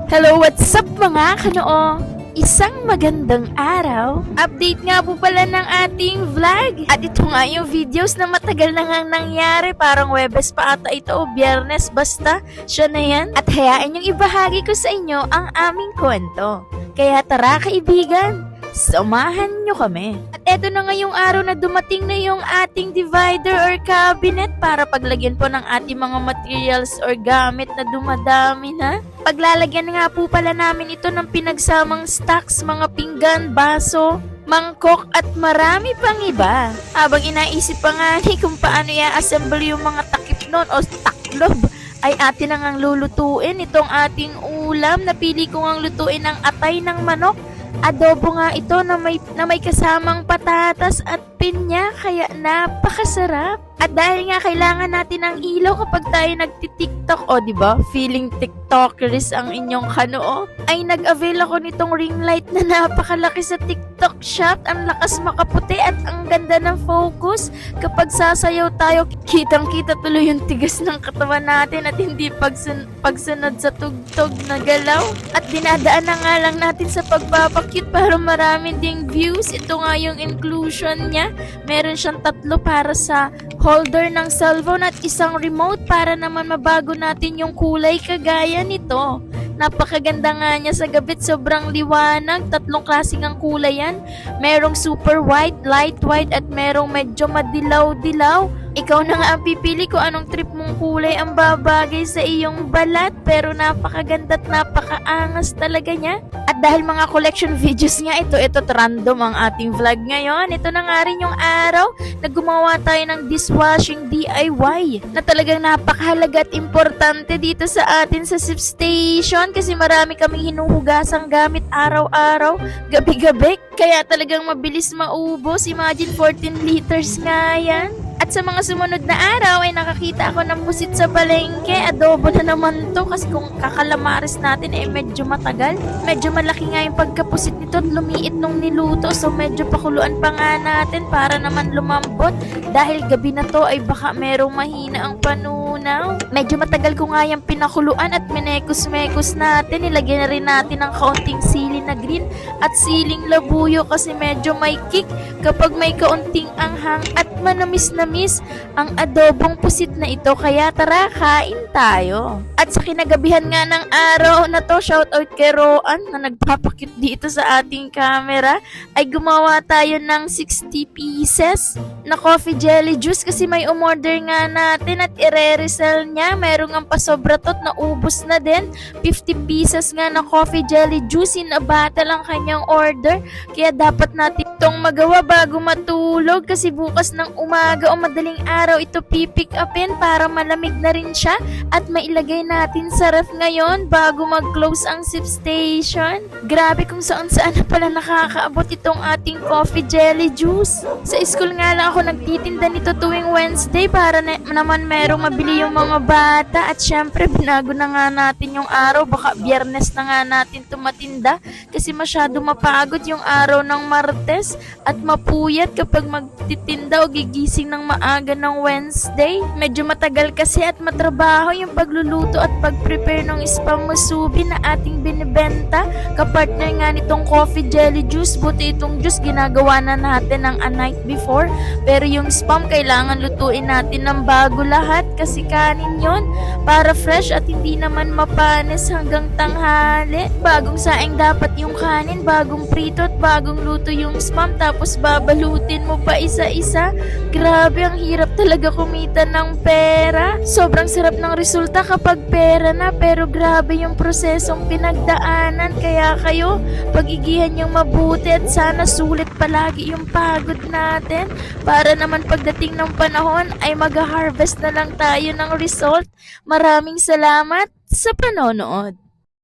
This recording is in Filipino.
Hello, what's up mga kanoo? Isang magandang araw. Update nga po pala ng ating vlog. At ito nga yung videos na matagal na nga nangyari. Parang Webes pa ata ito o Biyernes. Basta, siya na yan. At hayaan yung ibahagi ko sa inyo ang aming kwento. Kaya tara kaibigan, samahan nyo kami. At eto na ngayong araw na dumating na yung ating divider or cabinet para paglagyan po ng ating mga materials or gamit na dumadami na. Paglalagyan nga po pala namin ito ng pinagsamang stocks, mga pinggan, baso, mangkok at marami pang iba. Habang inaisip pa nga ni kung paano i-assemble yung mga takip nun o taklob, ay atin na ngang lulutuin itong ating ulam. Napili ko ngang lutuin ang atay ng manok. Adobo nga ito na may kasamang patatas at pinya, kaya napakasarap. At dahil nga kailangan natin ng ilaw kapag tayo nagti-TikTok, o diba, feeling TikTokers ang inyong kanoo, ay nag-avail ako nitong ring light na napakalaki sa TikTok shop. Ang lakas makaputi at ang ganda ng focus. Kapag sasayaw tayo, kitang-kita tuloy yung tigas ng katawan natin at hindi pagsunod sa tugtog na galaw. At dinadaan na nga lang natin sa pagpapakit para marami ding views. Ito nga yung inclusion niya. Meron siyang 3 para sa holder ng cellphone at isang remote para naman mabago natin yung kulay kagaya nito. Napakaganda nga niya sa gabit, sobrang liwanag, 3 klaseng ang kulay yan. Merong super white, light white at merong medyo madilaw-dilaw. Ikaw na nga ang pipili kung anong trip mong kulay ang babagay sa iyong balat, pero napakaganda at napakaangas talaga niya. At dahil mga collection videos nga ito random ang ating vlog ngayon. Ito na nga rin yung araw na gumawa tayo ng dishwashing DIY na talagang napakahalaga at importante dito sa atin sa Sip Station kasi marami kaming hinuhugasang gamit araw-araw, gabi-gabi. Kaya talagang mabilis maubos. Imagine 14 liters nga yan. At sa mga sumunod na araw ay nakakita ako ng pusit sa palengke. Adobo na naman to kasi kung kakalamaris natin ay medyo matagal. Medyo malaki nga yung pagkapusit nito at lumiit nung niluto. So medyo pakuluan pa nga natin para naman lumambot. Dahil gabi na to ay baka merong mahina ang panunaw. Medyo matagal ko nga yung pinakuluan at minekos-mekos natin. Nilagyan na rin natin ng kaunting sili na green at siling labuyo kasi medyo may kick kapag may kaunting anghang at manamis-namis ang adobong pusit na ito. Kaya tara, kain tayo. At sa kinagabihan nga ng araw na to, shoutout kay Roan na nagpapakit dito sa ating camera, ay gumawa tayo ng 60 pieces na coffee jelly juice kasi may umorder nga natin at ire-resell niya. Merong ang pasobra tot na ubos na din. 50 pieces nga na coffee jelly juice, inabata lang kanyang order. Kaya dapat natin itong magawa bago matulog kasi bukas ng umaga o madaling araw ito pipick upin para malamig na rin siya at mailagay natin sa ref ngayon bago mag-close ang Sip Station. Grabe kung saan-saan na pala nakakaabot itong ating coffee jelly juice. Sa school nga lang ako nagtitinda nito tuwing Wednesday para naman merong mabili yung mga bata at syempre binago na nga natin yung araw. Baka Biyernes na nga natin tumatinda kasi masyado mapagod yung araw ng Martes at mapuyat kapag magtitinda o gigising ng maaga ng Wednesday. Medyo matagal kasi at matrabaho yung pagluluto at pag-prepare ng spam musubi na ating binibenta. Kapartner nga nitong coffee jelly juice. Buti itong juice ginagawa na natin ng a night before. Pero yung spam kailangan lutuin natin ng bago lahat kasi kanin yon para fresh at hindi naman mapanis hanggang tanghali. Bagong saing dapat yung kanin, bagong prito at bagong luto yung spam, tapos babalutin mo pa isa-isa. Grabe, ang hirap talaga kumita ng pera. Sobrang sarap ng resulta kapag pera na, pero grabe yung prosesong pinagdaanan. Kaya kayo, pag-igihan yung mabuti at sana sulit palagi yung pagod natin para naman pagdating ng panahon ay mag-harvest na lang tayo ng result. Maraming salamat sa panonood.